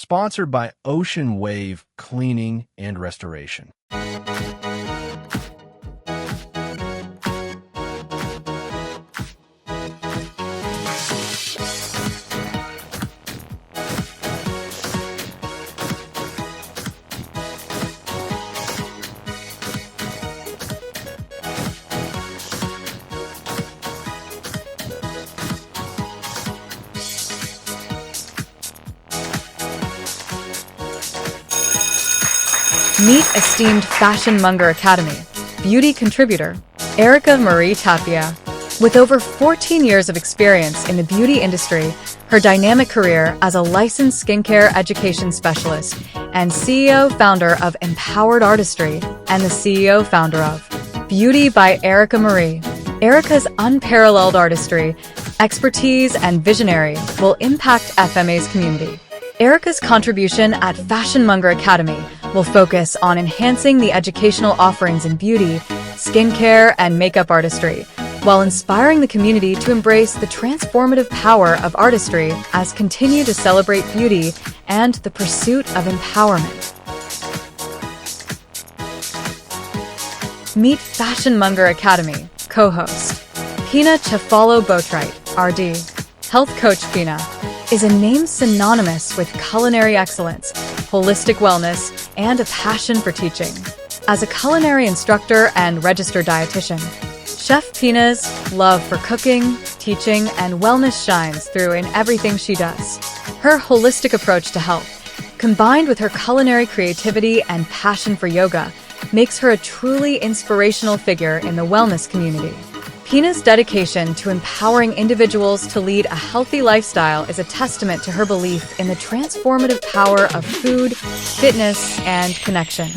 Sponsored by Ocean Wave Cleaning and Restoration. Meet esteemed Fashion Monger Academy beauty contributor, Erika Marie Tapia. With over 14 years of experience in the beauty industry, her dynamic career as a licensed skincare education specialist and CEO-founder of Empowered Artistry and the CEO-founder of Beauty by Erika Marie. Erika's unparalleled artistry, expertise, and visionary will impact FMA's community. Erika's contribution at Fashion Monger Academy will focus on enhancing the educational offerings in beauty, skincare, and makeup artistry, while inspiring the community to embrace the transformative power of artistry as continue to celebrate beauty and the pursuit of empowerment. Meet Fashion Monger Academy co-host Pina Boatwright, RD. Health coach Pina is a name synonymous with culinary excellence, holistic wellness, and a passion for teaching. As a culinary instructor and registered dietitian, Chef Pina's love for cooking, teaching, and wellness shines through in everything she does. Her holistic approach to health, combined with her culinary creativity and passion for yoga, makes her a truly inspirational figure in the wellness community. Pina's dedication to empowering individuals to lead a healthy lifestyle is a testament to her belief in the transformative power of food, fitness, and connection.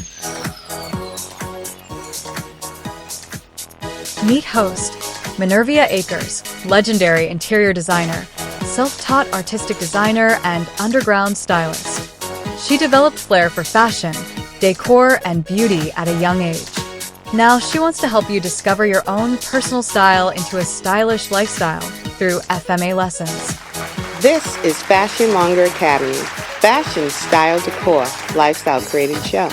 Meet host Menervia Akers, legendary interior designer, self-taught artistic designer, and underground stylist. She developed flair for fashion, decor, and beauty at a young age. Now she wants to help you discover your own personal style into a stylish lifestyle through FMA lessons. This is Fashion Monger Academy, fashion, style, decor, lifestyle created show.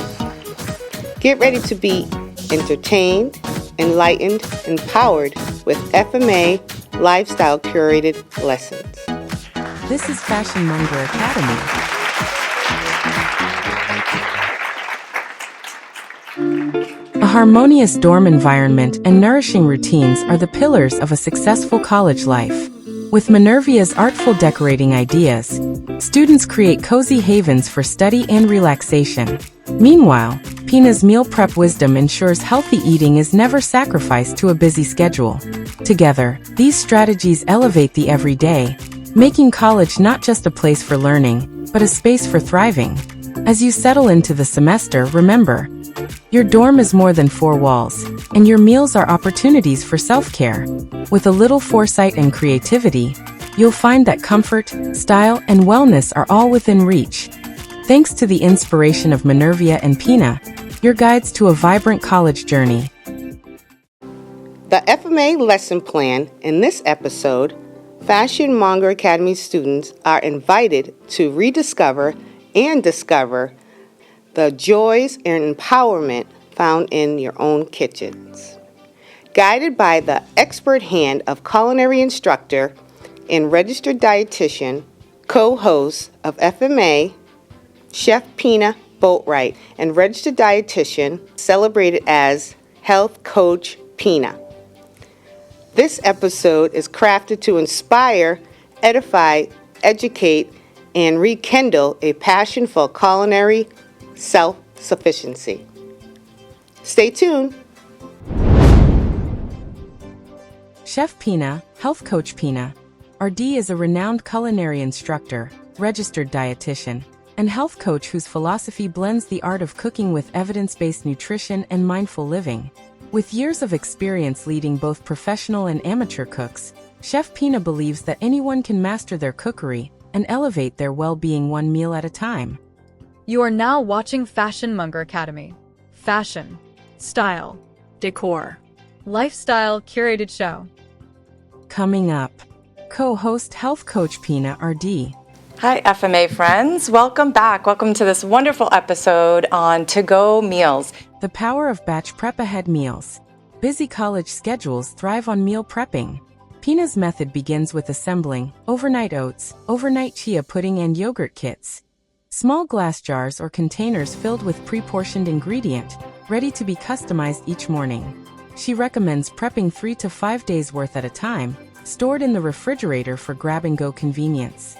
Get ready to be entertained, enlightened, empowered with FMA lifestyle curated lessons. This is Fashion Monger Academy. A harmonious dorm environment and nourishing routines are the pillars of a successful college life. With Menervia's artful decorating ideas, students create cozy havens for study and relaxation. Meanwhile, Pina's meal prep wisdom ensures healthy eating is never sacrificed to a busy schedule. Together, these strategies elevate the everyday, making college not just a place for learning, but a space for thriving. As you settle into the semester, remember, your dorm is more than four walls, and your meals are opportunities for self-care. With a little foresight and creativity, you'll find that comfort, style, and wellness are all within reach. Thanks to the inspiration of Menervia and Pina, your guides to a vibrant college journey. The FMA lesson plan in this episode, Fashion Monger Academy students are invited to rediscover and discover the joys and empowerment found in your own kitchens. Guided by the expert hand of culinary instructor and registered dietitian, co-host of FMA, Chef Pina Boatwright, and registered dietitian, celebrated as Health Coach Pina. This episode is crafted to inspire, edify, educate, and rekindle a passion for culinary self-sufficiency. Stay tuned. Chef Pina, Health Coach Pina, RD is a renowned culinary instructor, registered dietitian, and health coach whose philosophy blends the art of cooking with evidence-based nutrition and mindful living. With years of experience leading both professional and amateur cooks, Chef Pina believes that anyone can master their cookery and elevate their well-being one meal at a time. You are now watching Fashion Monger Academy. Fashion, style, decor, lifestyle curated show. Coming up, co-host Health Coach Pina RD. Hi, FMA friends. Welcome back. Welcome to this wonderful episode on to-go meals. The power of batch prep-ahead meals. Busy college schedules thrive on meal prepping. Pina's method begins with assembling overnight oats, overnight chia pudding, and yogurt kits. Small glass jars or containers filled with pre-portioned ingredient, ready to be customized each morning. She recommends prepping 3 to 5 days worth at a time, stored in the refrigerator for grab-and-go convenience.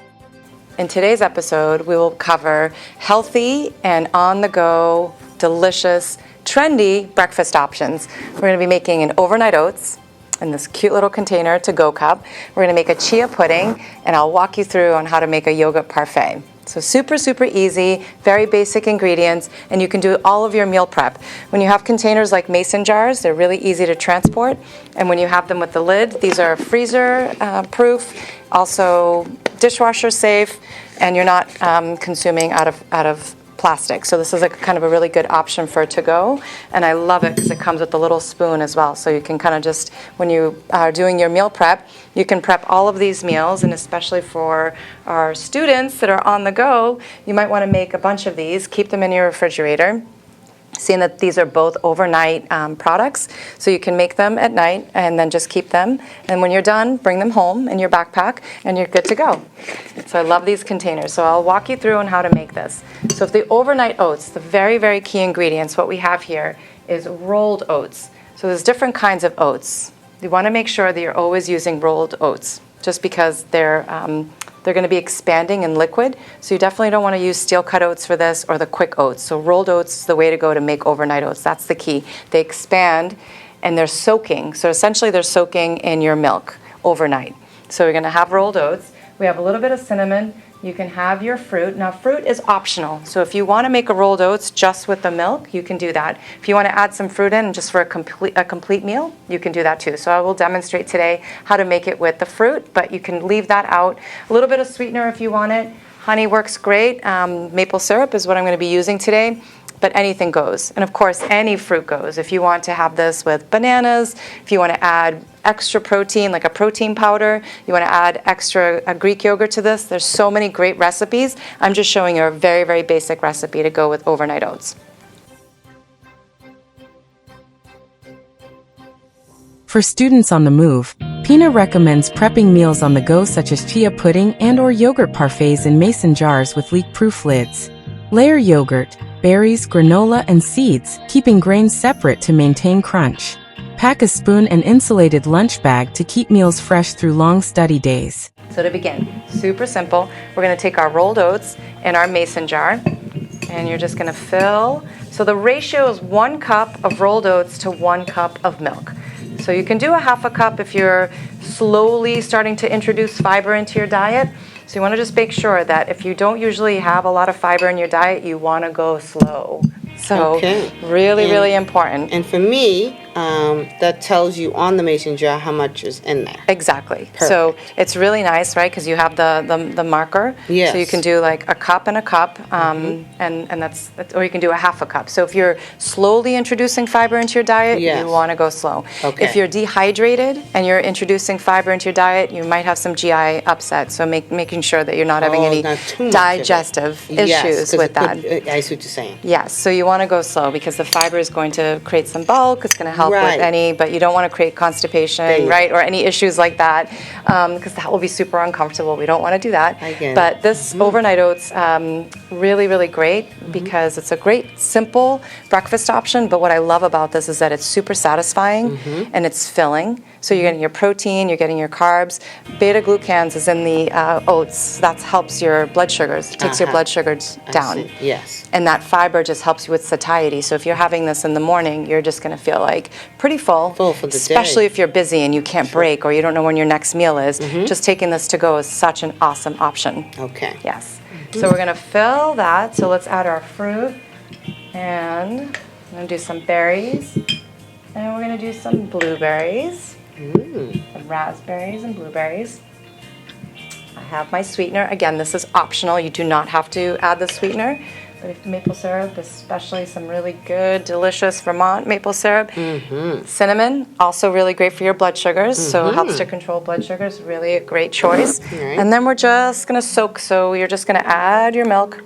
In today's episode, we will cover healthy and on-the-go, delicious, trendy breakfast options. We're going to be making an overnight oats in this cute little container to-go cup. We're going to make a chia pudding, and I'll walk you through on how to make a yogurt parfait. So super, super easy, very basic ingredients, and you can do all of your meal prep. When you have containers like mason jars, they're really easy to transport. And when you have them with the lid, these are freezer proof, also dishwasher safe, and you're not consuming out of plastic. So this is a kind of a really good option for to-go, and I love it because it comes with a little spoon as well. So you can kind of just, when you are doing your meal prep, you can prep all of these meals, and especially for our students that are on the go, you might want to make a bunch of these, keep them in your refrigerator. Seeing that these are both overnight products, so you can make them at night and then just keep them. And when you're done, bring them home in your backpack and you're good to go. So I love these containers. So I'll walk you through on how to make this. So if the overnight oats, the very, very key ingredients, what we have here is rolled oats. So there's different kinds of oats. You want to make sure that you're always using rolled oats, just because they're going to be expanding in liquid, so you definitely don't want to use steel cut oats for this or the quick oats. So rolled oats is the way to go to make overnight oats. That's the key. They expand and they're soaking. So essentially they're soaking in your milk overnight. So we're going to have rolled oats. We have a little bit of cinnamon. You can have your fruit. Now fruit is optional. So if you want to make a rolled oats just with the milk, you can do that. If you want to add some fruit in just for a complete meal, you can do that too. So I will demonstrate today how to make it with the fruit, but you can leave that out. A little bit of sweetener if you want it. Honey works great. Maple syrup is what I'm going to be using today. But anything goes. And of course, any fruit goes. If you want to have this with bananas, if you want to add extra protein, like a protein powder, you want to add extra Greek yogurt to this, there's so many great recipes. I'm just showing you a very, very basic recipe to go with overnight oats. For students on the move, Pina recommends prepping meals on the go such as chia pudding and/or yogurt parfaits in mason jars with leak-proof lids. Layer yogurt, berries, granola, and seeds, keeping grains separate to maintain crunch. Pack a spoon and insulated lunch bag to keep meals fresh through long study days. So to begin, super simple. We're going to take our rolled oats in our mason jar, and you're just going to fill. So the ratio is 1 cup of rolled oats to 1 cup of milk. So you can do a half a cup if you're slowly starting to introduce fiber into your diet. So you want to just make sure that if you don't usually have a lot of fiber in your diet, you want to go slow. So really important. And for me, that tells you on the mason jar how much is in there. Exactly. Perfect. So it's really nice, right? Because you have the marker. Yes. So you can do like a cup and a cup, and that's, or you can do a half a cup. So if you're slowly introducing fiber into your diet, Yes. you want to go slow. Okay. If you're dehydrated and you're introducing fiber into your diet, you might have some GI upset. So making sure that you're not having any not too much digestive of it. Yes, issues 'cause with that. I see what you're saying. Yes, so you want to go slow because the fiber is going to create some bulk. It's going to help Right. with any, but you don't want to create constipation, Bingo. right, or any issues like that, because that will be super uncomfortable. We don't want to do that. I get it. But this overnight oats, really great because it's a great, simple breakfast option. But what I love about this is that it's super satisfying and it's filling. So you're getting your protein, you're getting your carbs. Beta glucans is in the oats. That helps your blood sugars. It takes your blood sugars I down. see. Yes. And that fiber just helps you with satiety. So if you're having this in the morning, you're just going to feel like pretty full. Full for the day. Especially if you're busy and you can't break or you don't know when your next meal is. Just taking this to go is such an awesome option. Okay. Yes. So we're going to fill that. So let's add our fruit. And I'm going to do some berries. And we're going to do some blueberries. Some raspberries and blueberries. I have my sweetener. Again, this is optional. You do not have to add the sweetener. But if maple syrup, especially some really good, delicious Vermont maple syrup. Cinnamon, also really great for your blood sugars, so helps to control blood sugars. Really a great choice. Right. And then we're just going to soak. So you're just going to add your milk.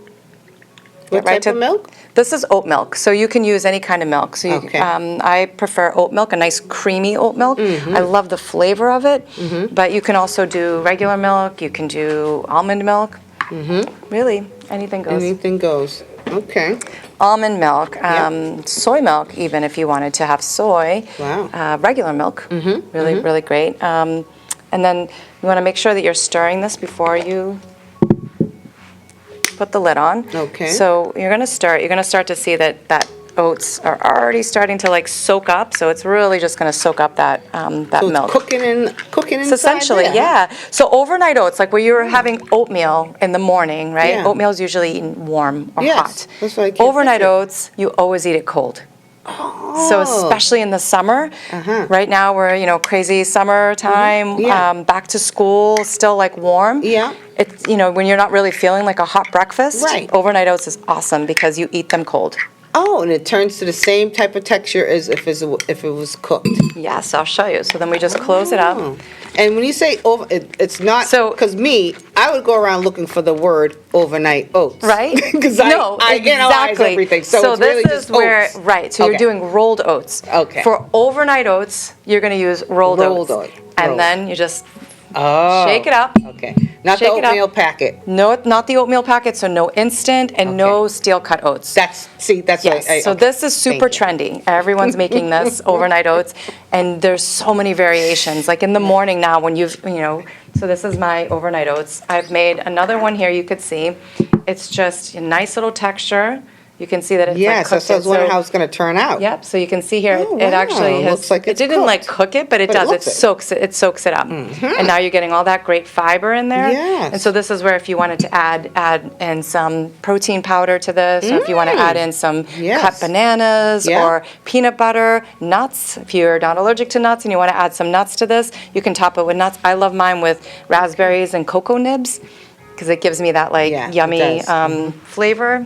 What type of milk? This is oat milk, so you can use any kind of milk. So Okay. I prefer oat milk, a nice creamy oat milk. I love the flavor of it, but you can also do regular milk. You can do almond milk. Really, anything goes. Anything goes. Okay. Almond milk, Yep. soy milk, even if you wanted to have soy. Wow. Regular milk, really, really great. And then you want to make sure that you're stirring this before you put the lid on. Okay. So you're going to stir it. You're going to start to see that oats are already starting to like soak up. So it's really just going to soak up that So milk. it's cooking inside So essentially, there. yeah. So overnight oats, like where you're having oatmeal in the morning, right? Yeah. Oatmeal is usually eaten warm or Yes, hot. that's what I can't Overnight picture. oats, you always eat it cold. So especially in the summer, right now we're, crazy summertime, Yeah. back to school, still like warm. Yeah. It's, when you're not really feeling like a hot breakfast, Right. overnight oats is awesome because you eat them cold. Oh, and it turns to the same type of texture as if it was cooked. Yes, I'll show you. So then we just close it up. Oh. And when you say it's not, So- because I would go around looking for the word overnight oats. Right? Because No, I analyze exactly. everything. So it's this really is just where, oats. right, so you're Okay. doing rolled oats. Okay. For overnight oats, you're going to use rolled Rolled oats. oat. And Rolled. then you just Oh. shake it up. Okay. Not the Shake it up. oatmeal packet. No, not the oatmeal packet, so no instant and no steel cut oats. That's Yes, what so okay. this is super Thank trendy. Everyone's making this overnight oats, and there's so many variations. Like in the morning now, when so this is my overnight oats. I've made another one here. You could see, it's just a nice little texture. You can see that it's Yes, like cooked. so I was wondering So- how it's going to turn out. Yep. So you can see here, Oh, it wow. actually has. Looks like it it's didn't like cooked. cook it, but it But it does. It looks it. soaks it. It soaks it up, and now you're getting all that great fiber in there. Yes. And so this is where if you wanted to add in some protein powder to this, or if you want to add in some Yes. cut bananas Yeah. or peanut butter, nuts. If you're not allergic to nuts and you want to add some nuts to this, you can top it with nuts. I love mine with raspberries and cocoa nibs because it gives me that like Yeah, it yummy does. flavor.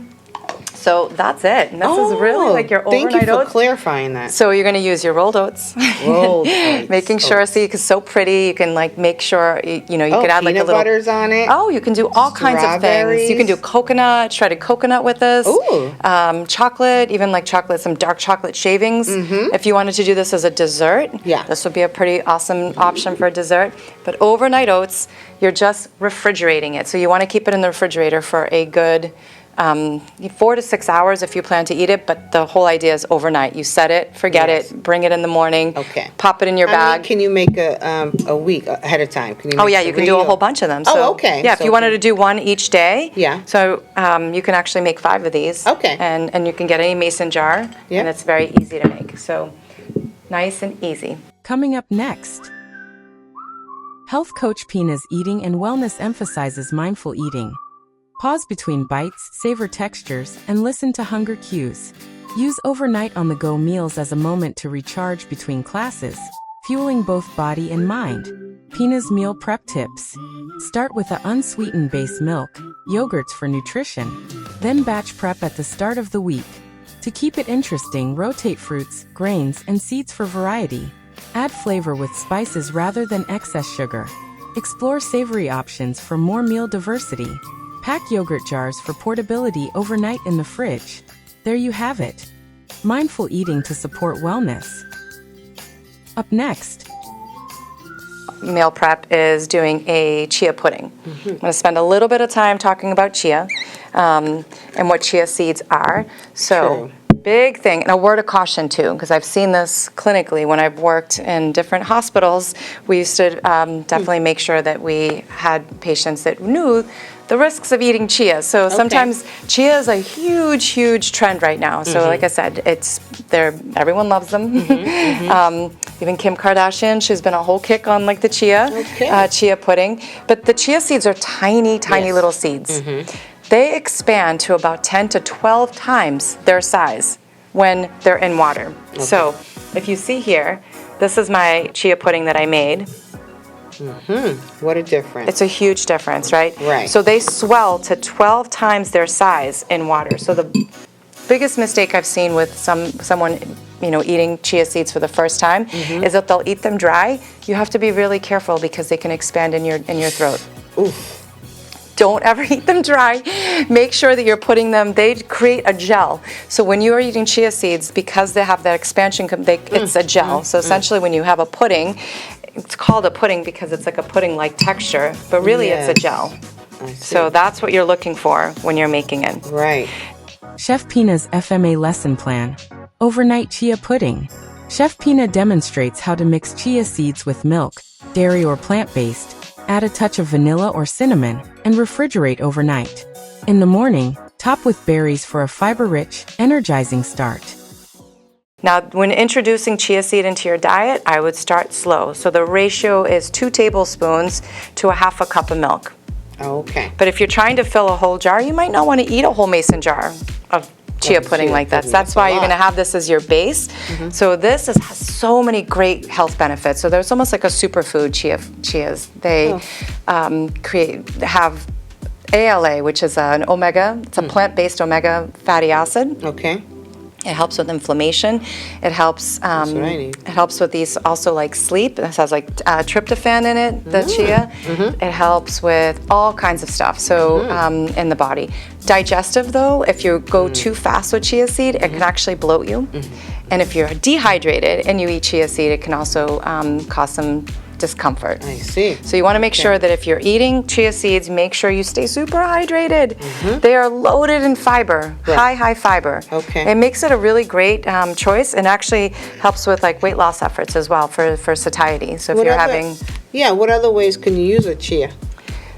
So that's it. And this is really like your overnight Thank you for oats. clarifying that. So you're going to use your rolled oats. Rolled oats. Making sure, see, it's so pretty. You can like make sure, you could add like a peanut little. butter's on it. Oh, you can do all kinds of things. You can do coconut, shredded coconut with this. Ooh. Chocolate, even like chocolate, some dark chocolate shavings. If you wanted to do this as a dessert, Yeah. this would be a pretty awesome option for a dessert. But overnight oats, you're just refrigerating it. So you want to keep it in the refrigerator for a good 4 to 6 hours if you plan to eat it, but the whole idea is overnight. You set it, forget Yes. it, bring it in the morning, Okay. pop it in your How many bag. can you make a week ahead of time? Can you Oh make yeah, you can 3 do a or- whole bunch of them. Oh, So, okay. Yeah, if So you wanted can- to do one each day. Yeah. So you can actually make 5 of these. Okay. And you can get any mason jar, Yeah. and it's very easy to make. So nice and easy. Coming up next, health coach Pina's eating and wellness emphasizes mindful eating. Pause between bites, savor textures, and listen to hunger cues. Use overnight on-the-go meals as a moment to recharge between classes, fueling both body and mind. Pina's meal prep tips. Start with an unsweetened base milk, yogurts for nutrition, then batch prep at the start of the week. To keep it interesting, rotate fruits, grains, and seeds for variety. Add flavor with spices rather than excess sugar. Explore savory options for more meal diversity. Pack yogurt jars for portability overnight in the fridge. There you have it. Mindful eating to support wellness. Up next, Meal prep is doing a chia pudding. I'm going to spend a little bit of time talking about chia and what chia seeds are. So, big thing, and a word of caution too, because I've seen this clinically when I've worked in different hospitals. We used to definitely make sure that we had patients that knew the risks of eating chia. So sometimes chia is a huge, huge trend right now. So like I said, everyone loves them. Even Kim Kardashian, she's been a whole kick on like the chia pudding. But the chia seeds are tiny, tiny little seeds. They expand to about 10 to 12 times their size when they're in water. So if you see here, this is my chia pudding that I made. What a difference. It's a huge difference, right? Right. So they swell to 12 times their size in water. So the biggest mistake I've seen with someone eating chia seeds for the first time is that they'll eat them dry. You have to be really careful because they can expand in your throat. Oof. Don't ever eat them dry. Make sure that you're putting them, they create a gel. So when you are eating chia seeds, because they have that expansion, it's a gel. So essentially when you have a pudding, it's called a pudding because it's like a pudding-like texture, but really it's a gel. So that's what you're looking for when you're making it. Right. Chef Pina's FMA lesson plan. Overnight chia pudding. Chef Pina demonstrates how to mix chia seeds with milk, dairy or plant-based, add a touch of vanilla or cinnamon, and refrigerate overnight. In the morning, top with berries for a fiber-rich, energizing start. Now, when introducing chia seed into your diet, I would start slow. So the ratio is 2 tablespoons to a half a cup of milk. Okay. But if you're trying to fill a whole jar, you might not want to eat a whole mason jar of chia pudding like that. That's why you're going to have this as your base. So this has so many great health benefits. So there's almost like a superfood chias. They have ALA, which is an omega. It's a plant-based omega fatty acid. Okay. It helps with inflammation. It helps. That's what I need. It helps with these also like sleep. This has like tryptophan in it. The chia. It helps with all kinds of stuff. So in the body. Digestive though, if you go too fast with chia seed, it can actually bloat you. And if you're dehydrated and you eat chia seed, it can also cause some discomfort. I see. So you want to make sure that if you're eating chia seeds, make sure you stay super hydrated. They are loaded in fiber, high fiber. Okay. It makes it a really great choice and actually helps with like weight loss efforts as well for satiety. So if you're having... Yeah, what other ways can you use a chia?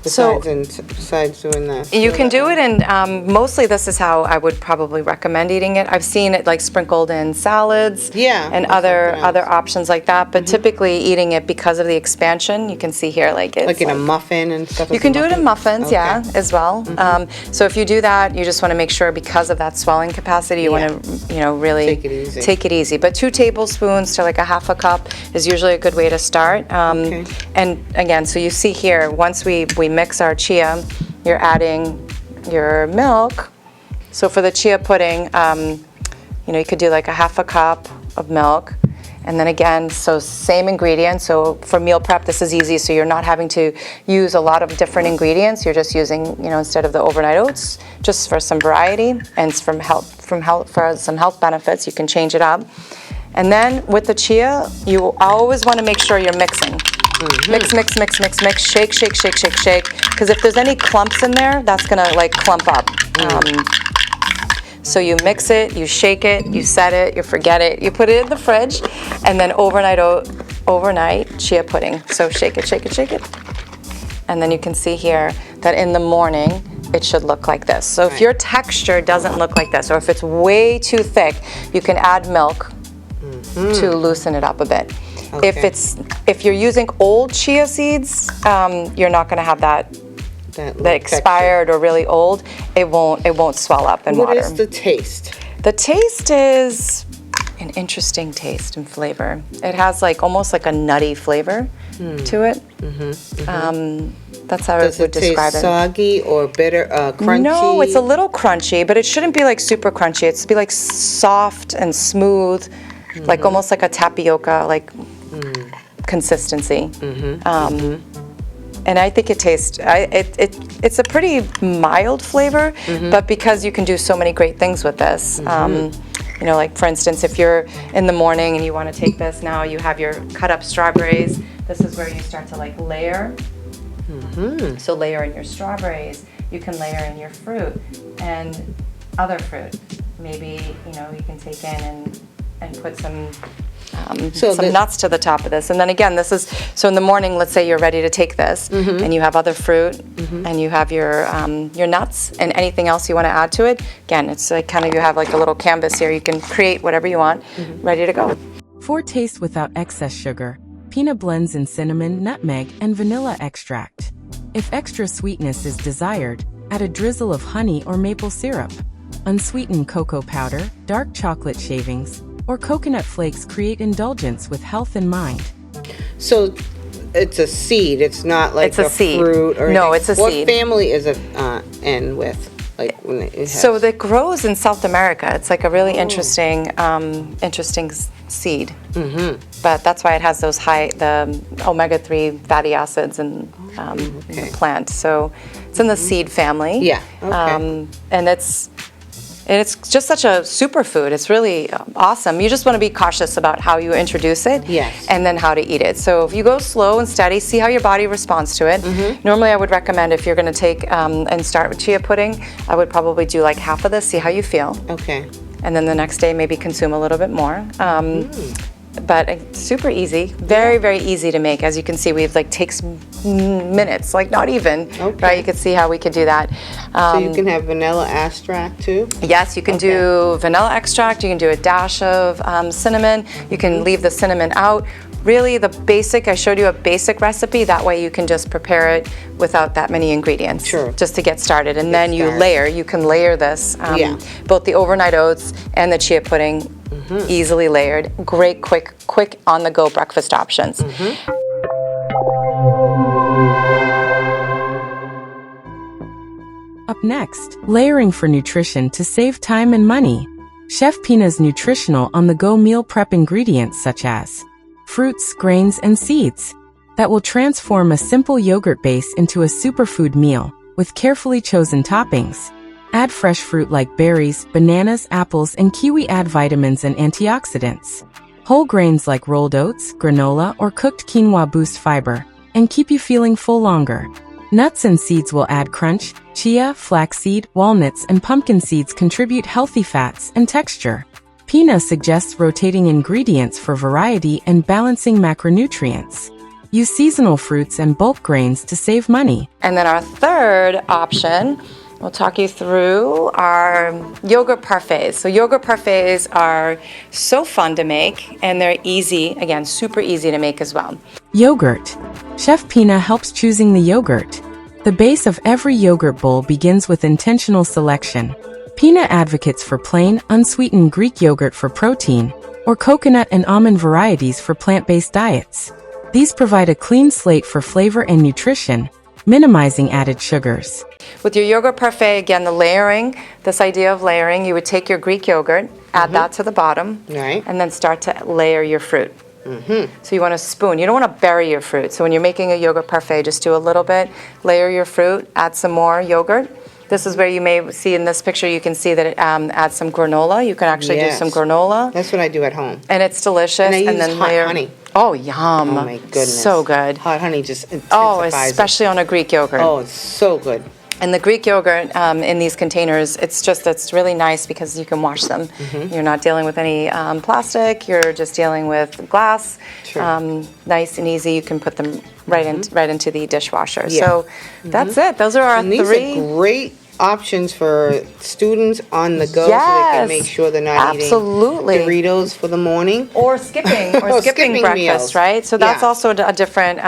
Besides doing that. You can do it, and mostly this is how I would probably recommend eating it. I've seen it like sprinkled in salads and other options like that, but typically eating it because of the expansion, you can see here like it's like in a muffin and stuff. You can do it in muffins, as well. So if you do that, you just want to make sure because of that swelling capacity, you want to really take it easy. But 2 tablespoons to like a half a cup is usually a good way to start. And again, so you see here, once we mix our chia, you're adding your milk. So for the chia pudding, you could do like a half a cup of milk. And then again, so same ingredients. So for meal prep, this is easy. So you're not having to use a lot of different ingredients. You're just using, instead of the overnight oats, just for some variety and for some health benefits, you can change it up. And then with the chia, you always want to make sure you're mixing. Mix, shake. Because if there's any clumps in there, that's gonna like clump up. So you mix it, you shake it, you set it, you forget it, you put it in the fridge, and then overnight chia pudding. So shake it. And then you can see here that in the morning, it should look like this. So if your texture doesn't look like this, or if it's way too thick, you can add milk to loosen it up a bit. Okay. If you're using old chia seeds, you're not going to have that expired texture. Or really old. It won't swell up in water. What is the taste? The taste is an interesting taste and flavor. It has like almost like a nutty flavor to it. That's how I would describe it. Does it taste soggy or bitter, crunchy? No, it's a little crunchy, but it shouldn't be like super crunchy. It's to be like soft and smooth, like almost like a tapioca, like consistency. And I think it tastes, it's a pretty mild flavor, but because you can do so many great things with this. Like for instance, if you're in the morning and you want to take this, now you have your cut up strawberries. This is where you start to like layer. So layer in your strawberries, you can layer in your fruit and other fruit. Maybe, you can take in and put some nuts to the top of this. And then again, this is, so in the morning, let's say you're ready to take this and you have other fruit and you have your nuts and anything else you want to add to it. Again, it's like kind of, you have like a little canvas here. You can create whatever you want, ready to go. For taste without excess sugar, Pina blends in cinnamon, nutmeg, and vanilla extract. If extra sweetness is desired, add a drizzle of honey or maple syrup. Unsweetened cocoa powder, dark chocolate shavings, or coconut flakes create indulgence with health in mind. So it's a seed. It's not like It's a seed. fruit or No, anything. it's a what seed. What family is it in with? Like when it has... So that grows in South America. It's like a really interesting seed. But that's why it has those the omega-3 fatty acids in the plant. So it's in the seed family. Yeah. Okay. And it's just such a superfood. It's really awesome. You just want to be cautious about how you introduce it. Yes. And then how to eat it. So if you go slow and steady, see how your body responds to it. Normally I would recommend if you're going to take and start with chia pudding, I would probably do like half of this, see how you feel. Okay. And then the next day maybe consume a little bit more. But it's super easy, very, very easy to make. As you can see, we've like takes minutes, like not even, right? You can see how we could do that. So you can have vanilla extract too? Yes, you can do vanilla extract, you can do a dash of cinnamon, you can leave the cinnamon out. Really the basic, I showed you a basic recipe, that way you can just prepare it without that many ingredients. Sure. Just to get started. And then you can layer this, both the overnight oats and the chia pudding, easily layered, great quick on-the-go breakfast options. Up next, layering for nutrition to save time and money. Chef Pina's nutritional on-the-go meal prep ingredients such as fruits, grains, and seeds that will transform a simple yogurt base into a superfood meal with carefully chosen toppings. Add fresh fruit like berries, bananas, apples, and kiwi. Add vitamins and antioxidants. Whole grains like rolled oats, granola, or cooked quinoa boost fiber and keep you feeling full longer. Nuts and seeds will add crunch. Chia, flaxseed, walnuts, and pumpkin seeds contribute healthy fats and texture. Pina suggests rotating ingredients for variety and balancing macronutrients. Use seasonal fruits and bulk grains to save money. And then our third option, we'll talk you through our yogurt parfaits. So yogurt parfaits are so fun to make, and they're easy, again, super easy to make as well. Yogurt. Chef Pina helps choosing the yogurt. The base of every yogurt bowl begins with intentional selection. Pina advocates for plain, unsweetened Greek yogurt for protein, or coconut and almond varieties for plant-based diets. These provide a clean slate for flavor and nutrition, minimizing added sugars. With your yogurt parfait, again, the layering, this idea of layering, you would take your Greek yogurt, add that to the bottom, and then start to layer your fruit. So you want to spoon. You don't want to bury your fruit. So when you're making a yogurt parfait, just do a little bit, layer your fruit, add some more yogurt. This is where you may see in this picture, you can see that it adds some granola. You can actually do some granola. That's what I do at home. And it's delicious. And I use then hot honey. Oh, yum. Oh, my goodness. So good. Hot honey just intensifies Oh, especially on a Greek yogurt. Oh, it's so good. And the Greek yogurt in these containers, it's really nice because you can wash them. You're not dealing with any plastic. You're just dealing with glass. Nice and easy. You can put them right into the dishwasher. So that's it. Those are our and these three. Are great options for students on the go, so they can make sure they're not eating Doritos for the morning Or skipping skipping breakfast, meals. right? So that's also a different,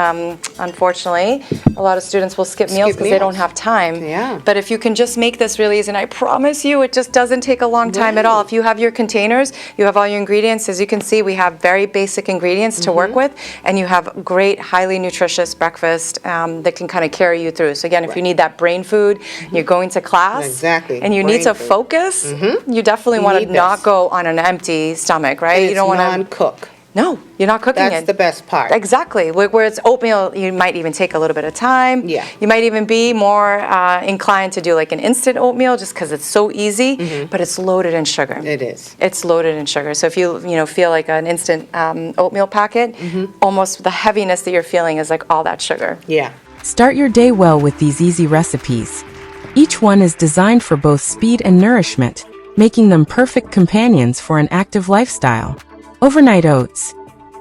unfortunately, a lot of students will skip meals because they don't have time. Yeah. But if you can just make this really easy, and I promise you, it just doesn't take a long time at all. If you have your containers, you have all your ingredients. As you can see, we have very basic ingredients to work with, and you have great, highly nutritious breakfast that can kind of carry you through. So again, if you need that brain food, you're going to class, and you need to focus, you definitely want to not go on an empty stomach, right? You don't want to non-cook. No, you're not cooking it. That's the best part. Exactly. Where it's oatmeal, you might even take a little bit of time. Yeah. You might even be more inclined to do like an instant oatmeal just because it's so easy, but it's loaded in sugar. It is. It's loaded in sugar. So if you feel like an instant oatmeal packet, almost the heaviness that you're feeling is like all that sugar. Yeah. Start your day well with these easy recipes. Each one is designed for both speed and nourishment, making them perfect companions for an active lifestyle. Overnight oats.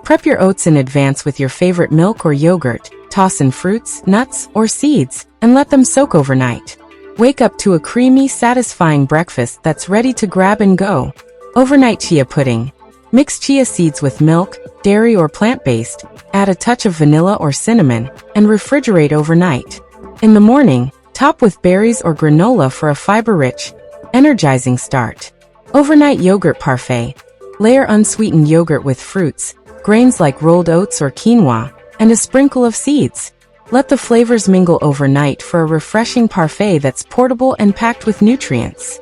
Prep your oats in advance with your favorite milk or yogurt, toss in fruits, nuts, or seeds, and let them soak overnight. Wake up to a creamy, satisfying breakfast that's ready to grab and go. Overnight chia pudding. Mix chia seeds with milk, dairy, or plant-based, add a touch of vanilla or cinnamon, and refrigerate overnight. In the morning, top with berries or granola for a fiber-rich, energizing start. Overnight yogurt parfait. Layer unsweetened yogurt with fruits, grains like rolled oats or quinoa, and a sprinkle of seeds. Let the flavors mingle overnight for a refreshing parfait that's portable and packed with nutrients.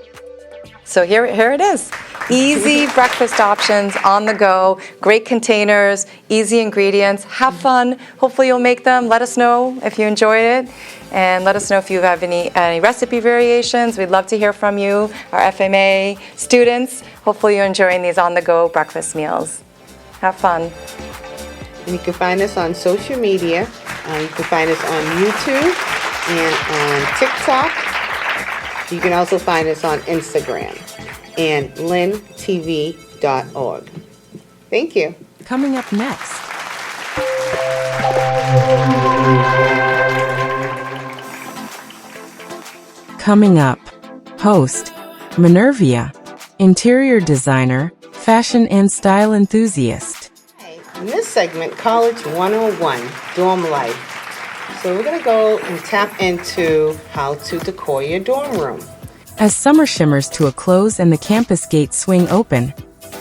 So here it is. Easy breakfast options on the go, great containers, easy ingredients. Have fun. Hopefully you'll make them. Let us know if you enjoyed it. And let us know if you have any recipe variations. We'd love to hear from you, our FMA students. Hopefully you're enjoying these on-the-go breakfast meals. Have fun. And you can find us on social media. You can find us on YouTube and on TikTok. You can also find us on Instagram and lintv.org. Thank you. Coming up next. Coming up, host, Menervia, interior designer, fashion and style enthusiast. In this segment, College 101, dorm life. So we're going to go and tap into how to decor your dorm room. As summer shimmers to a close and the campus gates swing open,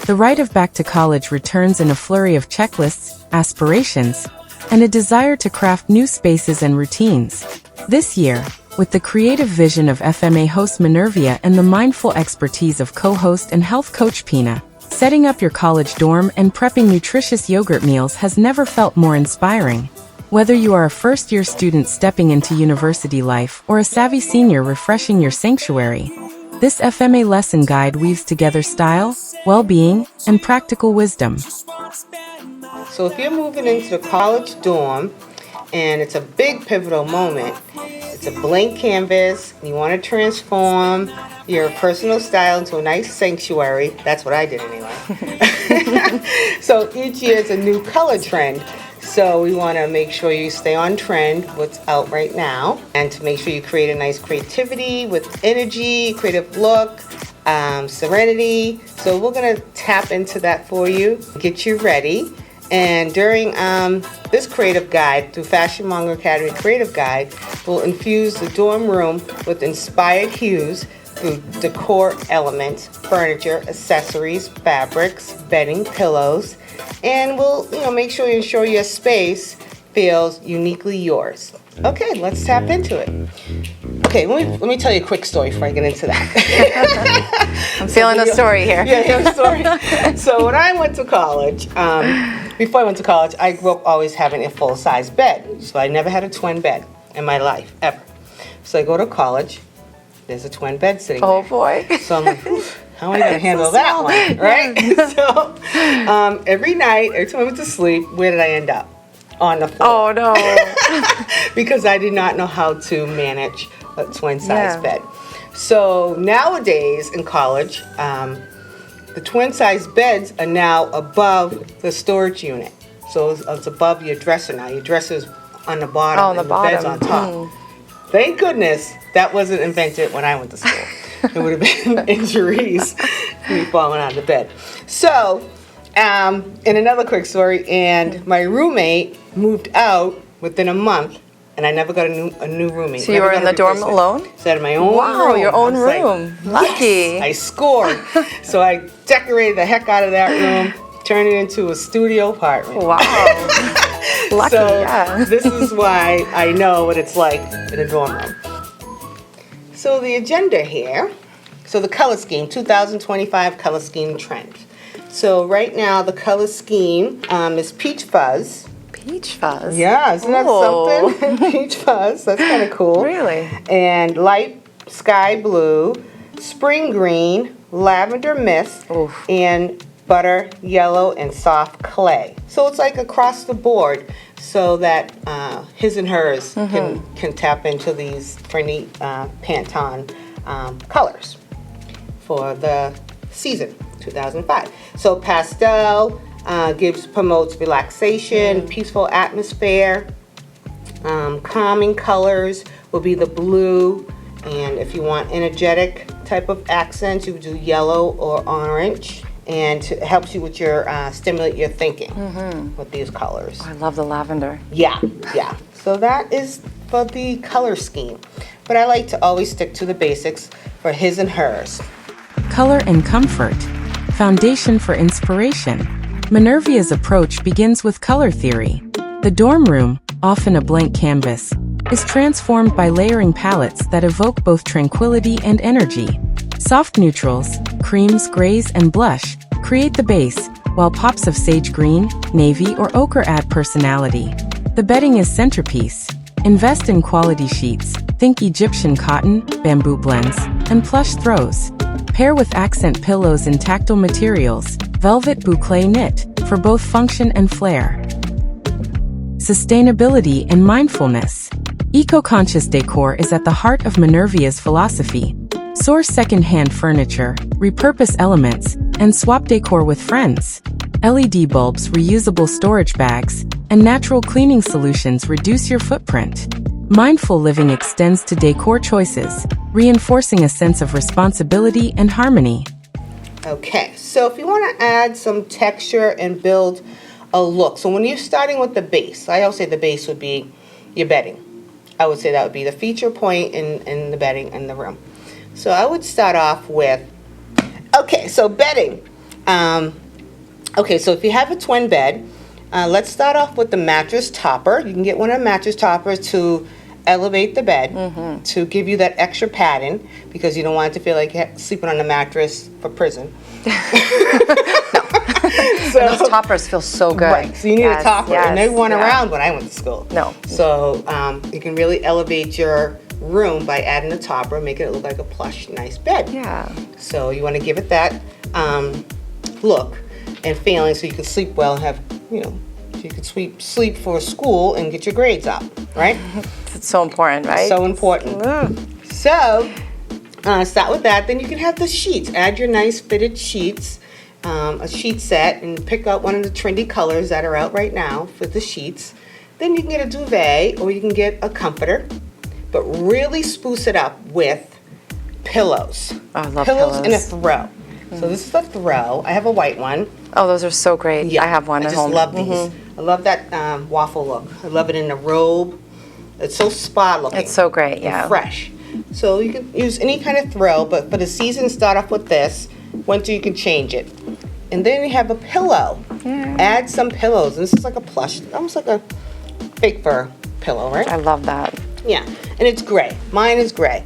the rite of Back-to-College returns in a flurry of checklists, aspirations, and a desire to craft new spaces and routines. This year, with the creative vision of FMA host Menervia and the mindful expertise of co-host and health coach Pina, setting up your college dorm and prepping nutritious yogurt meals has never felt more inspiring. Whether you are a first-year student stepping into university life or a savvy senior refreshing your sanctuary, this FMA lesson guide weaves together style, well-being, and practical wisdom. So if you're moving into the college dorm, and it's a big pivotal moment, it's a blank canvas, and you want to transform your personal style into a nice sanctuary. That's what I did anyway. So each year is a new color trend. So we want to make sure you stay on trend, what's out right now, and to make sure you create a nice creativity with energy, creative look, serenity. So we're going to tap into that for you, get you ready. And during this creative guide, through Fashion Monger Academy Creative Guide, we'll infuse the dorm room with inspired hues through decor elements, furniture, accessories, fabrics, bedding, pillows, and we'll make sure you ensure your space feels uniquely yours. Okay, let's tap into it. Okay, let me tell you a quick story before I get into that. I'm feeling the story here. Yeah, the story. So when I went to college, before I went to college, I grew up always having a full-size bed. So I never had a twin bed in my life, ever. So I go to college, there's a twin bed sitting there. Oh, boy. So I'm like, how am I going to handle that one, right? So every night, every time I went to sleep, where did I end up? On the floor. Oh, no. Because I did not know how to manage a twin-size bed. So nowadays in college, the twin-size beds are now above the storage unit. So it's above your dresser now. Your dresser's on the bottom and the bed's on top. Thank goodness that wasn't invented when I went to school. It would have been injuries me falling out of the bed. So, in another quick story, and my roommate moved out within a month, and I never got a new roommate. So you were in the dorm alone? So I had my own room. Wow, your own room. Like, Lucky. yes, I scored. So I decorated the heck out of that room, turned it into a studio apartment. Wow. Lucky, so yeah. This is why I know what it's like in a dorm room. So the agenda here, so the color scheme, 2025 color scheme trend. So right now the color scheme is peach fuzz. Peach fuzz? Yeah, isn't that something? Peach fuzz, that's kind of cool. Really? And light sky blue, spring green, lavender mist, and butter yellow and soft clay. So it's like across the board, so that his and hers can tap into these pretty Pantone colors for the season 2005. So pastel promotes relaxation, peaceful atmosphere. Calming colors will be the blue, and if you want energetic type of accents, you would do yellow or orange. And it helps you with your stimulate your thinking with these colors. I love the lavender. Yeah. So that is for the color scheme. But I like to always stick to the basics for his and hers. Color and comfort. Foundation for inspiration. Menervia's approach begins with color theory. The dorm room, often a blank canvas, is transformed by layering palettes that evoke both tranquility and energy. Soft neutrals, creams, grays, and blush create the base, while pops of sage green, navy, or ochre add personality. The bedding is centerpiece. Invest in quality sheets. Think Egyptian cotton, bamboo blends, and plush throws. Pair with accent pillows in tactile materials, velvet boucle knit, for both function and flair. Sustainability and mindfulness. Eco-conscious decor is at the heart of Menervia's philosophy. Source second-hand furniture, repurpose elements, and swap decor with friends. LED bulbs, reusable storage bags, and natural cleaning solutions reduce your footprint. Mindful living extends to decor choices, reinforcing a sense of responsibility and harmony. Okay, so if you want to add some texture and build a look, so when you're starting with the base, I always say the base would be your bedding. I would say that would be the feature point in the bedding in the room. So I would start off with, okay, so bedding. Okay, so if you have a twin bed, let's start off with the mattress topper. You can get one of the mattress toppers to elevate the bed, to give you that extra padding, because you don't want it to feel like you're sleeping on the mattress for prison. So, and those toppers feel so good. Right, so you need a topper, and they weren't around when I went to school. No. So you can really elevate your room by adding a topper, making it look like a plush, nice bed. Yeah. So you want to give it that look and feeling, so you can sleep well and have, you know, you could sleep for school and get your grades up, right? It's so important, right? So important. So start with that. Then you can have the sheets. Add your nice fitted sheets, a sheet set, and pick out one of the trendy colors that are out right now for the sheets. Then you can get a duvet, or you can get a comforter, but really spruce it up with pillows. Oh, I love pillows. And a pillows. throw. So this is a throw. I have a white one. Oh, those are so great. Yeah, I have one at home. I just love these. I love that waffle look. I love it in a robe. It's so spa looking. It's so great, and yeah. fresh. So you can use any kind of throw, but for the season, start off with this. Winter, you can change it. And then you have a pillow. Yeah. Add some pillows. This is like a plush, almost like a fake fur pillow, right? I love that. Yeah, and it's gray. Mine is gray.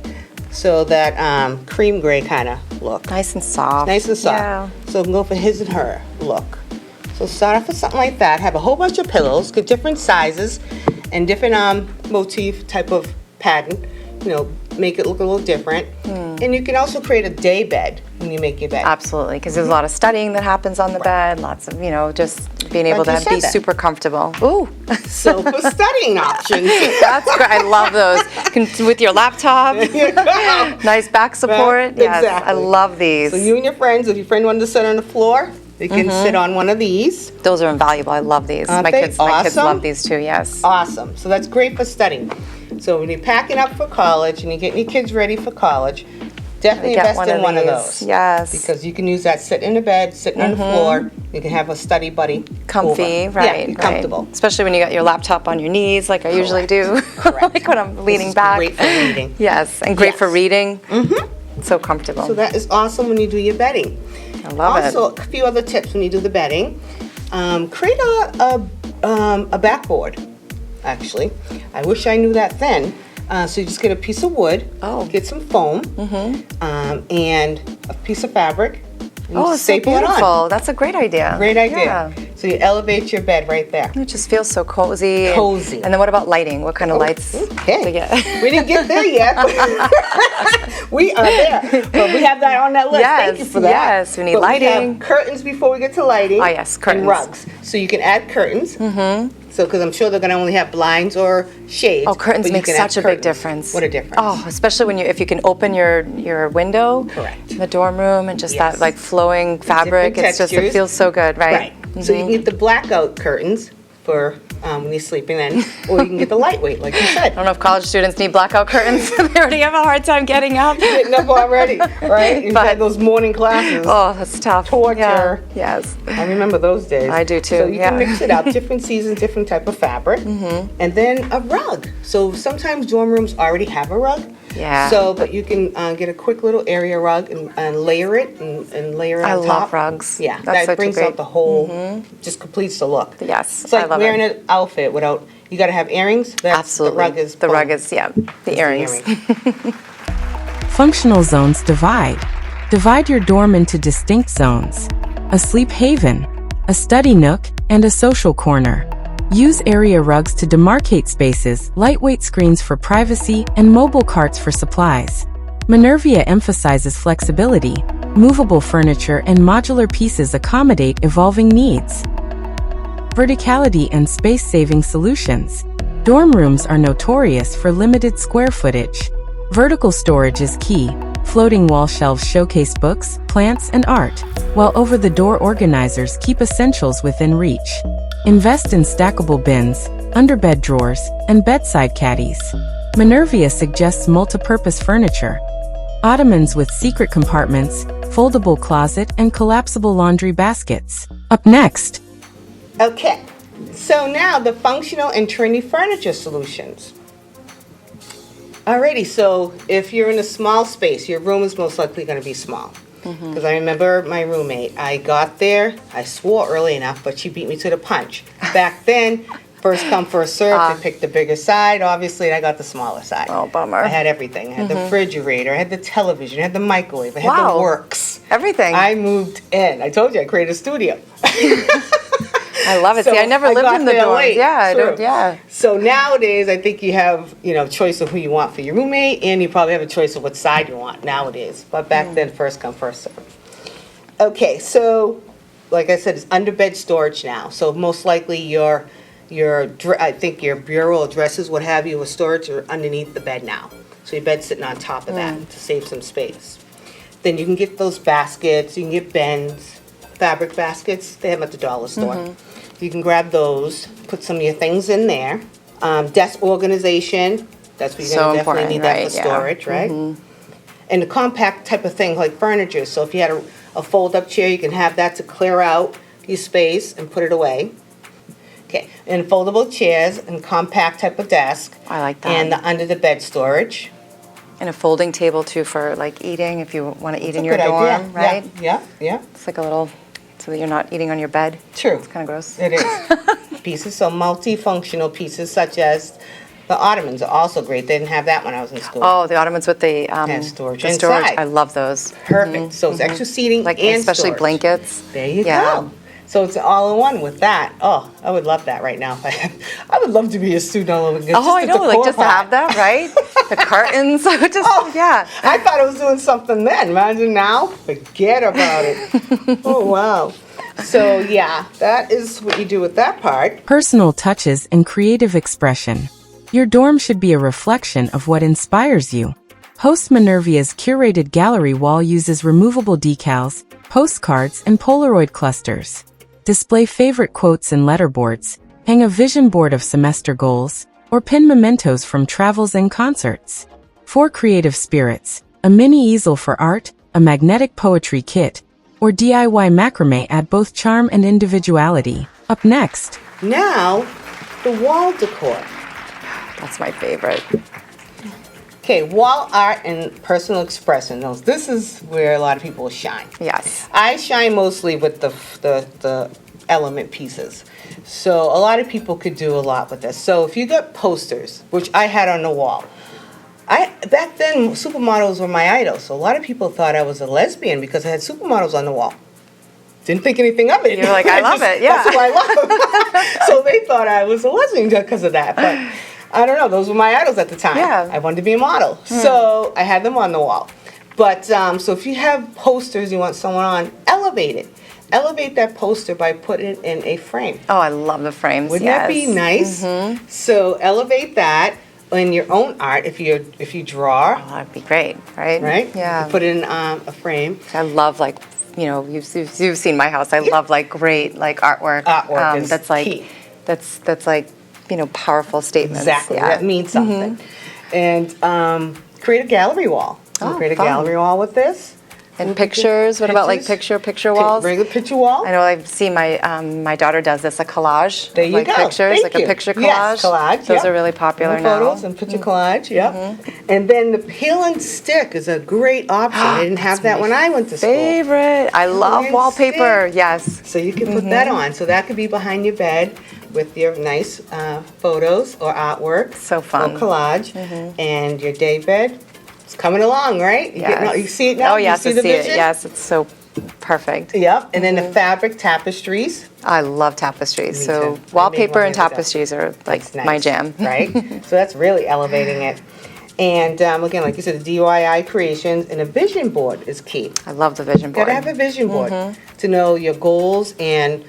So that cream gray kind of look. Nice and soft. Nice and soft. Yeah. So we can go for his and her look. So start off with something like that. Have a whole bunch of pillows, get different sizes and different motif type of pattern. You know, make it look a little different. And you can also create a day bed when you make your bed. Absolutely, because there's a lot of studying that happens on the bed. Lots of, you know, just being able to be super comfortable. Ooh. So for studying options. That's great. I love those. With your laptop. Nice back support. Yes, exactly. I love these. So you and your friends, if your friend wanted to sit on the floor, they can sit on one of these. Those are invaluable. I love these. Aren't My they kids awesome? love these too, yes. Awesome. So that's great for studying. So when you're packing up for college and you're getting your kids ready for college, definitely Get invest in one of these. those. Yes. Because you can use that sitting in the bed, sitting on the floor. You can have a study buddy. Comfy, over. right? Yeah, you're comfortable. Right. Especially when you got your laptop on your knees, like I usually do. Correct. Like when I'm leaning This is back. great for reading. Yes, and great for Yes. reading. So comfortable. So that is awesome when you do your bedding. I love it. Also, a few other tips when you do the bedding. Create a backboard, actually. I wish I knew that then. So you just get a piece of wood, get some foam, and a piece of fabric. And Oh, it's so staple it on. beautiful. That's a great idea. Great idea. Yeah. So you elevate your bed right there. It just feels so cozy. Cozy. And then what about lighting? What kind of lights? Okay. to get? We didn't get there yet. But we are there. But we have that on that list. Thank you for that. Yes, we need But lighting. We have curtains before we get to lighting. Ah, yes, curtains. And rugs. So you can add curtains. So, because I'm sure they're going to only have blinds or shades. Oh, curtains but you make can add such a big curtains. difference. What a difference. Oh, especially when if you can open your window. Correct. In the dorm room and just Yes. that like flowing fabric. Different It's just, it textures. feels so good, right? Right. So you can get the blackout curtains for when you're sleeping in, or you can get the lightweight, like you said. I don't know if college students need blackout curtains. They already have a hard time getting up. Getting up already, right? You've had those morning classes. Oh, that's tough. Torture. Yeah. Yes. I remember those days. I do too, So you yeah. can mix it up, different seasons, different type of fabric, and then a rug. So sometimes dorm rooms already have a rug, Yeah. So, but you can get a quick little area rug and layer it and layer it on top. I love rugs. Yeah, That's that brings great. out the whole, just completes the look. Yes, It's like I love wearing it. an outfit without, you got to have earrings. Absolutely. The rug is the boom. rug is the earrings. Functional zones divide. Divide your dorm into distinct zones: a sleep haven, a study nook, and a social corner. Use area rugs to demarcate spaces, lightweight screens for privacy, and mobile carts for supplies. Menervia emphasizes flexibility. Movable furniture and modular pieces accommodate evolving needs. Verticality and space-saving solutions. Dorm rooms are notorious for limited square footage. Vertical storage is key. Floating wall shelves showcase books, plants, and art, while over-the-door organizers keep essentials within reach. Invest in stackable bins, underbed drawers, and bedside caddies. Menervia suggests multi-purpose furniture. Ottomans with secret compartments, foldable closet, and collapsible laundry baskets. Up next. Okay, so now the functional and trendy furniture solutions. Alrighty, so if you're in a small space, your room is most likely going to be small. Because I remember my roommate, I got there, I swore early enough, but she beat me to the punch. Back then, first come, first serve, they picked the bigger side, obviously, and I got the smaller side. Oh, bummer. I had everything. I had the refrigerator, I had the television, I had the microwave, I had Wow. the works. Everything. I moved in. I told you, I created a studio. I love it. So See, I never I lived got in the there dorms. late. Yeah, I True. don't. Yeah. So nowadays, I think you have, choice of who you want for your roommate, and you probably have a choice of what side you want nowadays. But back then, first come, first serve. Okay, so like I said, it's under bed storage now. So most likely I think your bureau, dressers, what have you, with storage are underneath the bed now. So your bed's sitting on top of that to save some space. Then you can get those baskets. You can get bins, fabric baskets. They have them at the dollar store. You can grab those, put some of your things in there. Desk organization, that's what you're So going to definitely important, need that right, for yeah. storage, right? And the compact type of thing, like furniture. So if you had a fold-up chair, you can have that to clear out your space and put it away. Okay, and foldable chairs and compact type of desk. I like that. And the under-the-bed storage. And a folding table too for like eating if you want to eat in your Good dorm, idea. right? Yeah. It's like a little, so that you're not eating on your bed. True. It's kind of gross. It is. Pieces, so multifunctional pieces such as the ottomans are also great. They didn't have that when I was in school. Oh, the ottomans with the storage the storage. inside. I love those. Perfect. So it's extra seating Like and especially storage. blankets. There you Yeah. go. So it's all in one with that. Oh, I would love that right now. I would love to be a student all over again. Oh, I know, like just to have that, right? The curtains, just yeah. I thought I was doing something then. Imagine now, forget about it. Oh, wow. So yeah, that is what you do with that part. Personal touches and creative expression. Your dorm should be a reflection of what inspires you. Host Menervia's curated gallery wall uses removable decals, postcards, and Polaroid clusters. Display favorite quotes and letterboards, hang a vision board of semester goals, or pin mementos from travels and concerts. For creative spirits, a mini easel for art, a magnetic poetry kit, or DIY macrame add both charm and individuality. Up next. Now, the wall decor. That's my favorite. Okay, wall art and personal expression. This is where a lot of people shine. Yes. I shine mostly with the element pieces. So a lot of people could do a lot with this. So if you got posters, which I had on the wall, back then supermodels were my idol. So a lot of people thought I was a lesbian because I had supermodels on the wall. Didn't think anything of it. You're like, I love it, yeah. That's what I love. So they thought I was a lesbian because of that. But I don't know. Those were my idols at the time. Yeah. I wanted to be a model. So I had them on the wall. But so if you have posters you want someone on, elevate it. Elevate that poster by putting it in a frame. Oh, I love the frames. Wouldn't yes. that be nice? So elevate that in your own art. If you draw, Oh, that'd be great, right? right? Yeah. You put it in a frame. I love you've seen my house. I love like great like artwork. Artwork is that's like key. that's like powerful statements. Exactly. Yeah. That means something. And create a gallery wall. You Oh, create a fun. gallery wall with this. And pictures. What about like picture walls? Regular picture wall. I know I've seen my daughter does this, a collage. There you like go. Pictures, Thank like you. a picture collage. Yes, collage. Those yep. are really popular And now. Photos and picture collage. Yep. And then the peel and stick is a great option. I didn't have that when I went to school. Favorite. I love and wallpaper. stick. Yes. So you can put that on. So that could be behind your bed with your nice photos or artwork. So fun. Or collage. And your day bed. It's coming along, right? You see it now? Oh yes, you I see the see it. vision? Yes, it's so perfect. Yep. And then the fabric tapestries. I love tapestries. Me So too. I made wallpaper one and the other day. tapestries are like It's nice, my jam. right? So that's really elevating it. And again, like you said, the DIY creations and a vision board is key. I love the vision board. Gotta have a vision board to know your goals and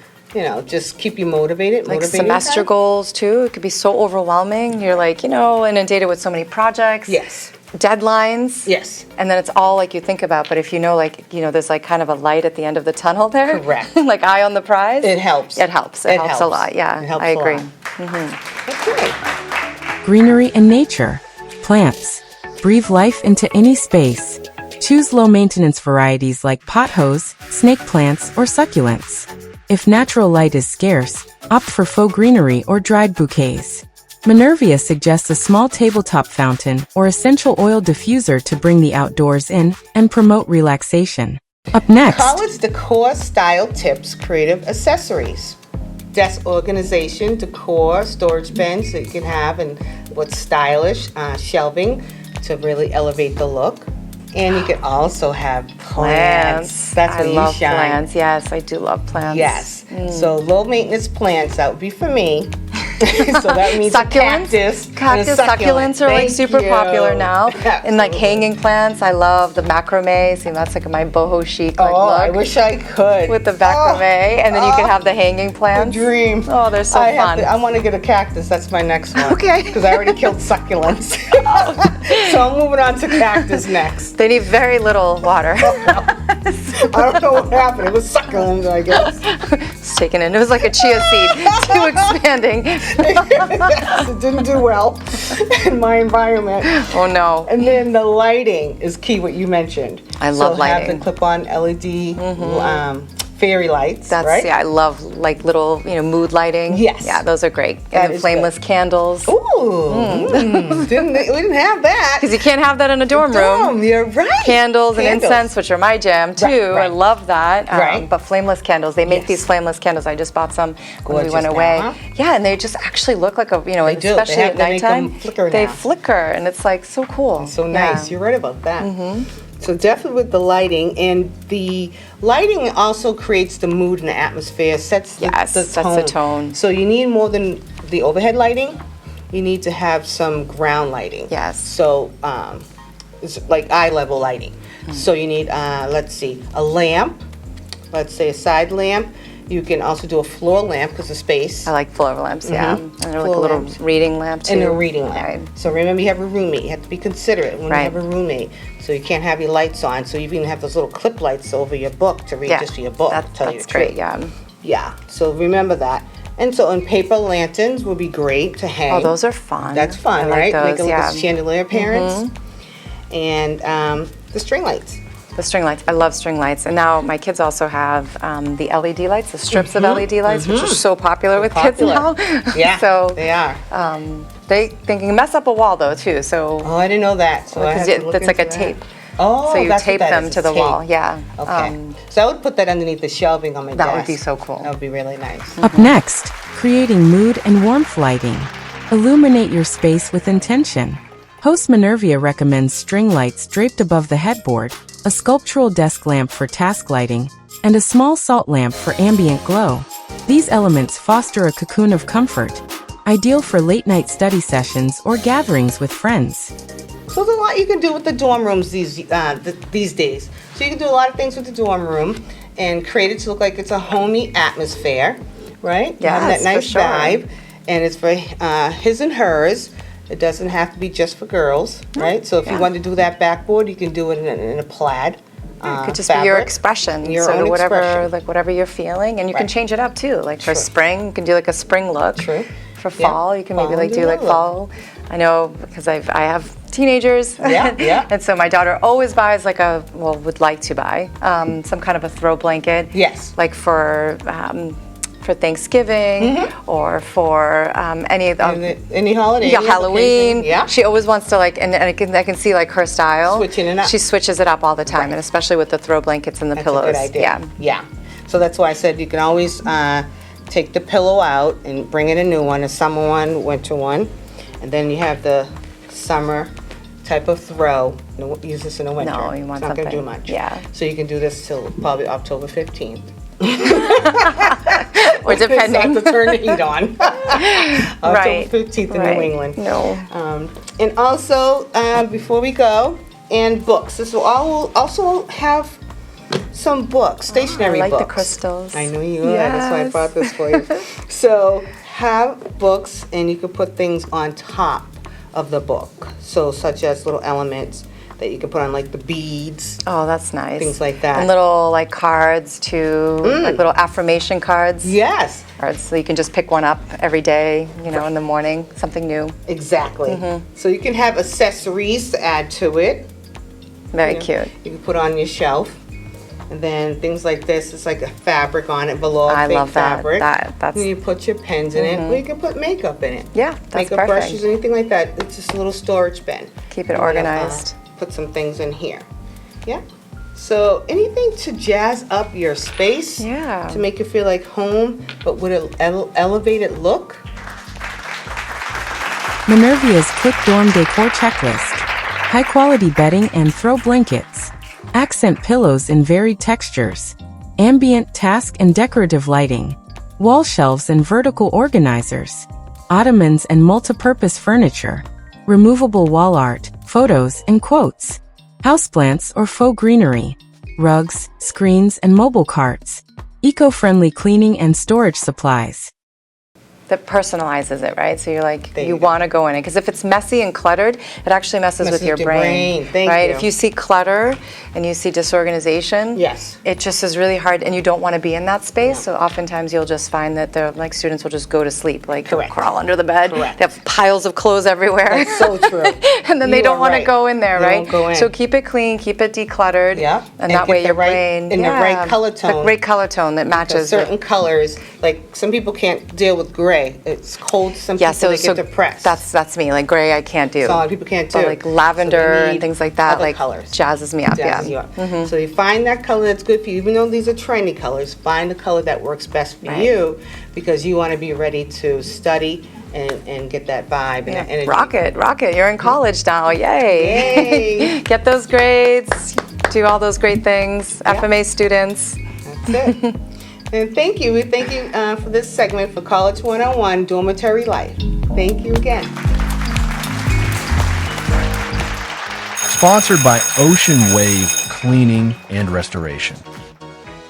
just keep you motivated. Like motivating semester time. goals too. It could be so overwhelming. You're like, inundated with so many projects. Yes. Deadlines. Yes. And then it's all like you think about, but if there's like kind of a light at the end of the tunnel there. Correct. Like eye on the prize. It helps. It helps. It helps a lot. Yeah, It helps I agree. A lot. That's great. Greenery and nature. Plants. Breathe life into any space. Choose low-maintenance varieties like pothos, snake plants, or succulents. If natural light is scarce, opt for faux greenery or dried bouquets. Menervia suggests a small tabletop fountain or essential oil diffuser to bring the outdoors in and promote relaxation. Up next, College decor style tips, creative accessories. Desk organization, decor, storage bins that you can have, and what's stylish, shelving to really elevate the look. And you can also have plants. That's where I you love shine. plants. Yes, I do love plants. Yes. So low maintenance plants, that would be for me. So that means Succulents? cactus, Succulents are like super popular now. And like Absolutely. hanging plants, I love the macrame. See, that's like my boho chic like Oh, look. I wish I could. With the macrame, and then you can have the hanging plants. Dream. Oh, they're so fun. I want to get a cactus. That's my next one. Okay. Because I already killed succulents. So I'm moving on to cactus next. They need very little water. I don't know what happened. It was succulents, I guess. It's taken in. It was like a chia seed, too expanding. Yes, it didn't do well in my environment. Oh no. And then the lighting is key, what you mentioned. I love lighting. Have the clip-on LED fairy lights, That's right? I love like little mood lighting. Yes. Yeah, those are great. That And the is flameless candles. Ooh, we didn't have that. Because you can't have that in a dorm room. You're right. Candles and incense, which are my jam too. Right. I love that. Right. But flameless candles, they make Yes. these flameless candles. I just bought some when we Gorgeous went now, away. huh? Yeah, and they just actually look like a, They do. They especially have at to make nighttime. them flicker They now. flicker, and it's like so cool. So nice. Yeah. You're right about that. So definitely with the lighting, and the lighting also creates the mood and the atmosphere, sets the, Yes, the sets tone. the tone. So you need more than the overhead lighting. You need to have some ground lighting. Yes. So it's like eye level lighting. So you need, let's see, a lamp. Let's say a side lamp. You can also do a floor lamp because of space. I like floor lamps, yeah. And they're like a Floor little lamps. reading lamp too. And a reading lamp. Right. So remember, you have a roommate. You have to be considerate when Right. you have a roommate. So you can't have your lights on. So you even have those little clip lights over your book to read Yeah, just your book. that's tell you great, the truth. yeah. Yeah. So remember that. And so, and paper lanterns would be great to hang. Oh, those are fun. That's fun, I like right? those, Make it yeah. like a chandelier appearance. And the string lights. The string lights. I love string lights. And now my kids also have the LED lights, the strips of LED lights, which are so popular with popular. kids now. Yeah, So they are. they can mess up a wall though too. So Oh, I didn't know that. So I have to look it's like a into that. tape. Oh, So you that's what tape that them is, to it's the wall. tape. Yeah. Okay. So I would put that underneath the shelving on my desk. That would be so cool. That would be really nice. Up next, creating mood and warmth lighting. Illuminate your space with intention. Host Menervia recommends string lights draped above the headboard, a sculptural desk lamp for task lighting, and a small salt lamp for ambient glow. These elements foster a cocoon of comfort, ideal for late-night study sessions or gatherings with friends. So there's a lot you can do with the dorm rooms these days. So you can do a lot of things with the dorm room and create it to look like it's a homey atmosphere, right? You have Yes, that for nice sure. vibe, and it's for his and hers. It doesn't have to be just for girls, right? So if you want to do that backboard, you can do it in a plaid. It could just be your fabric. expression. Your so own whatever, expression. like whatever you're feeling, and you can Right. change it up too. Like for True. spring, you can do like a spring look. True. For Yeah. fall, you can maybe Fall like and do do like that look. fall. I know because I have teenagers. Yeah, yeah. And so my daughter always buys would like to buy some kind of a throw blanket. Yes. Like for Thanksgiving or for any of the any holiday. Yeah, Halloween. Occasion. Yeah. She always wants to and I can see like her style. Switching it up. She switches it up all the time, Right. and especially with the throw blankets and the That's pillows. a good idea. Yeah. Yeah. So that's why I said you can always take the pillow out and bring in a new one, a summer one, winter one, and then you have the summer type of throw. Use this in the winter. No, you want it's not going to do something- much. yeah. So you can do this till probably October 15th. Or depending. To turn the heat on. October Right. 15th in Right. New England. No. And also, before we go, and books. This will also have some books, stationary I like books. the crystals. I knew you would. That's why I Yes. brought this for you. So have books, and you can put things on top of the book. So such as little elements that you can put on, like the beads. Oh, that's nice. Things like that. And little like cards too, like little affirmation cards. Yes, Cards, so you can just pick one up every day, in the morning, something new. exactly. So you can have accessories to add to it. Very You know, cute. You can put on your shelf. And then things like this, it's like a fabric on it, below I fake love that. fabric. That's- And you put your pens in it, or you can put makeup in it. Yeah, that's makeup perfect. brushes, anything like that. It's just a little storage bin. Keep it And then, organized. put some things in here. Yeah. So anything to jazz up your space. Yeah. To make it feel like home, but with an elevated look. Menervia's Quick Dorm Decor Checklist. High-quality bedding and throw blankets. Accent pillows in varied textures. Ambient task and decorative lighting. Wall shelves and vertical organizers. Ottomans and multi-purpose furniture. Removable wall art, photos, and quotes. Houseplants or faux greenery. Rugs, screens, and mobile carts. Eco-friendly cleaning and storage supplies. That personalizes it, right? So you're like, There you you go. want to go in it. Because if it's messy and cluttered, it actually messes with your brain. Thank right? you. If you see clutter and you see disorganization, Yes. it just is really hard, and you don't want to be in that space. So oftentimes you'll just find that students will just go to sleep, like they'll Correct. crawl under the bed. Correct. They have piles of clothes everywhere. That's so true. And then they You don't are want to right. go in there, They right? won't go in. So keep it clean, keep it decluttered. Yeah. And that get way the your right- brain. in the right color The tone. right color tone that matches Certain with. colors, like some people can't deal with gray. It's cold. Some Yeah, people so they get depressed. that's me. Like gray, I can't do. So a lot of people can't do. But like So lavender they and need things like that, other like colors. jazzes me up. Jazzes you up. So you find that color that's good for you. Even though these are trendy colors, find the color that works best for Right. you, because you want to be ready to study and get that vibe and that energy. Rock it. You're in college now. Yay. Yay. Get those grades. Do all those great things. FMA students. That's it. And thank you. We thank you for this segment for College 101 Dormitory Life. Thank you again. Sponsored by Ocean Wave Cleaning and Restoration.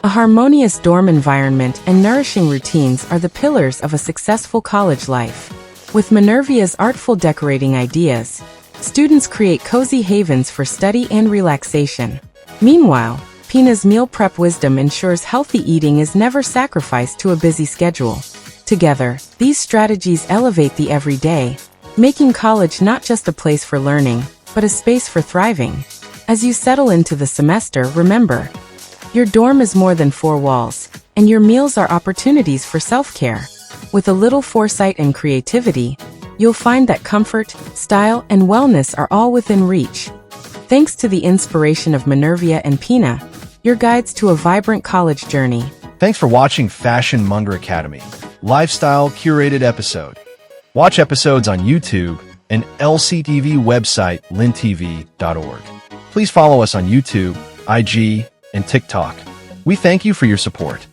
A harmonious dorm environment and nourishing routines are the pillars of a successful college life. With Menervia's artful decorating ideas, students create cozy havens for study and relaxation. Meanwhile, Pina's meal prep wisdom ensures healthy eating is never sacrificed to a busy schedule. Together, these strategies elevate the everyday, making college not just a place for learning, but a space for thriving. As you settle into the semester, remember, your dorm is more than four walls, and your meals are opportunities for self-care. With a little foresight and creativity, you'll find that comfort, style, and wellness are all within reach. Thanks to the inspiration of Menervia and Pina, your guides to a vibrant college journey. Thanks for watching Fashion Monger Academy, lifestyle curated episode. Watch episodes on YouTube and LCTV website lintv.org. Please follow us on YouTube, IG, and TikTok. We thank you for your support.